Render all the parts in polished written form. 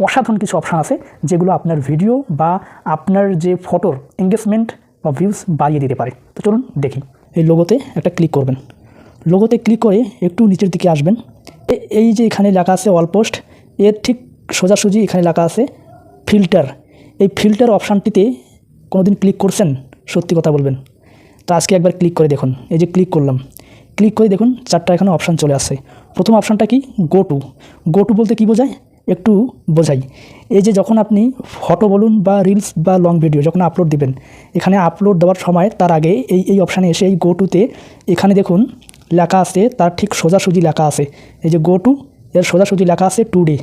অসাধারণ কিছু অপশান আছে যেগুলো আপনার ভিডিও বা আপনার যে ফটোর এঙ্গেজমেন্ট বা ভিউজ বাড়িয়ে দিতে পারে। তো চলুন দেখি। এই লোগোতে একটা ক্লিক করবেন। লোগোতে ক্লিক করে একটু নিচের দিকে আসবেন। এই যে এখানে লেখা আছে অল পোস্ট, এর ঠিক সোজাসুজি এখানে লেখা আছে ফিল্টার। এই ফিল্টার অপশানটিতে কোনোদিন ক্লিক করছেন? সত্যি কথা বলবেন। তো আজকে একবার ক্লিক করে দেখুন। এই যে ক্লিক করলাম, ক্লিক করে দেখুন 4টা এখানে অপশান চলে আসছে। প্রথম অপশানটা কি? গো টু বলতে কি বোঝায় একটু বোঝাই। এই যে যখন আপনি ফটো বলুন বা রিলস বা লং ভিডিও যখন আপলোড দিবেন, এখানে আপলোড দেওয়ার সময় তার আগে এই অপশানে এসে এই গো টুতে এখানে দেখুন লেখা আছে, তার ঠিক সোজাসুজি লেখা আছে এই যে গো টু, এর সোজাসুজি লেখা আছে টুডে।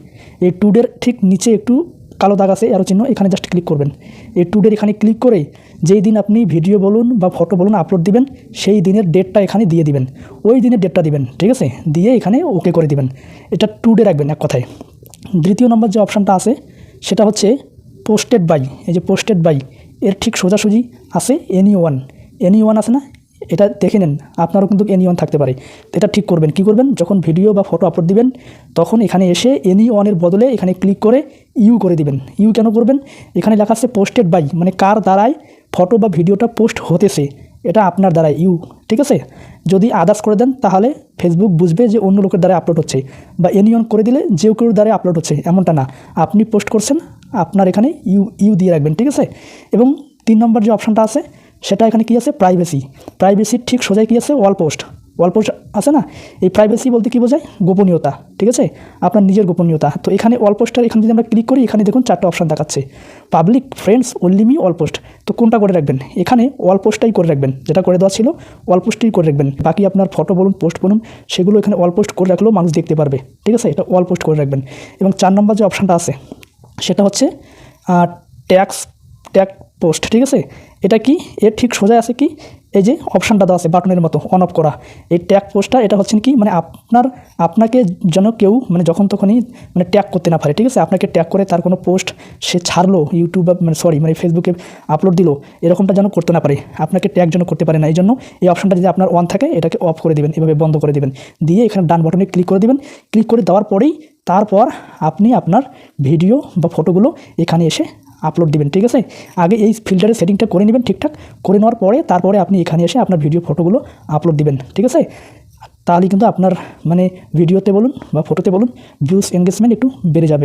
এই টুডের ঠিক নিচে একটু কালো দাগ আছে অ্যারো চিহ্ন, এখানে জাস্ট ক্লিক করবেন। এই টুডের এখানে ক্লিক করে যেই দিন আপনি ভিডিও বলুন বা ফটো বলুন আপলোড দিবেন, সেই দিনের ডেটটা এখানে দিয়ে দিবেন। ওই দিনের ডেটটা দিবেন, ঠিক আছে? দিয়ে এখানে ওকে করে দিবেন। এটা টুডে রাখবেন এক কথায়। দ্বিতীয় নম্বর যে অপশানটা আছে সেটা হচ্ছে পোস্টেড বাই। এই যে পোস্টেড বাই, এর ঠিক সোজাসুজি আছে এনি ওয়ান আছে না, এটা দেখে নেন। আপনারও কিন্তু এনি ওয়ান থাকতে পারে। এটা ঠিক করবেন। কি করবেন? যখন ভিডিও বা ফটো আপলোড দিবেন তখন এখানে এসে এনি ওয়ানের বদলে এখানে ক্লিক করে ইউ করে দিবেন। ইউ কেন করবেন? এখানে লেখা আছে পোস্টেড বাই, মানে কার দ্বারায় ফটো বা ভিডিওটা পোস্ট হতেছে, এটা আপনার দ্বারাই ইউ, ঠিক আছে? যদি আদার্স করে দেন তাহলে ফেসবুক বুঝবে যে অন্য লোকের দ্বারা আপলোড হচ্ছে, বা এনি ওয়ান করে দিলে যে কেউ দ্বারা আপলোড হচ্ছে এমনটা না। আপনি পোস্ট করছেন, আপনার এখানে ইউ দিয়ে রাখবেন, ঠিক আছে? এবং 3 নম্বর যে অপশানটা আছে সেটা এখানে কি আছে? প্রাইভেসির ঠিক সোজাই কি আছে? ওয়াল পোস্ট আছে না? এই প্রাইভেসি বলতে কী বোঝায়? গোপনীয়তা, ঠিক আছে? আপনার নিজের গোপনীয়তা। তো এখানে অল পোস্টার, এখানে যদি আমরা ক্লিক করি এখানে দেখুন 4টা অপশান দেখাচ্ছে, public, friends, only me, all post. তো কোনটা করে রাখবেন? এখানে অল পোস্টটাই করে রাখবেন, যেটা করে দেওয়া ছিল অল পোস্টই করে রাখবেন। বাকি আপনার ফটো বলুন পোস্ট বলুন সেগুলো এখানে অল পোস্ট করে রাখলেও মানুষ দেখতে পারবে, ঠিক আছে? এটা অল পোস্ট করে রাখবেন। এবং 4 নম্বর যে অপশানটা আছে সেটা হচ্ছে ট্যাগ পোস্ট, ঠিক আছে? এটা কি? এর ঠিক সোজা আছে কি এই যে অপশানটা দেওয়া আছে বাটনের মতো অন অফ করা। এই ট্যাগ পোস্টটা এটা হচ্ছে কি, মানে আপনাকে যেন কেউ মানে যখন তখনই মানে ট্যাগ করতে না পারে, ঠিক আছে? আপনাকে ট্যাগ করে তার কোনো পোস্ট সে ছাড়লো ইউটিউব মানে ফেসবুকে আপলোড দিল, এরকমটা যেন করতে না পারে, আপনাকে ট্যাগ যেন করতে পারে না। এই জন্য এই অপশানটা যদি আপনার অন থাকে এটাকে অফ করে দিবেন, এভাবে বন্ধ করে দিবেন। দিয়ে এখানে ডান বাটনে ক্লিক করে দিবেন। ক্লিক করে দেওয়ার পরেই তারপর আপনি আপনার ভিডিও বা ফটোগুলো এখানে এসে আপলোড দিবেন, ঠিক আছে? আগে এই ফিল্টারের সেটিংটা করে নেবেন ঠিকঠাক, করে নেওয়ার পরে তারপরে আপনি এখানে এসে আপনার ভিডিও ফটোগুলো আপলোড দিবেন, ঠিক আছে? তাহলে কিন্তু আপনার মানে ভিডিওতে বলুন বা ফটোতে বলুন ভিউজ এনগেজমেন্ট একটু বেড়ে যাবে।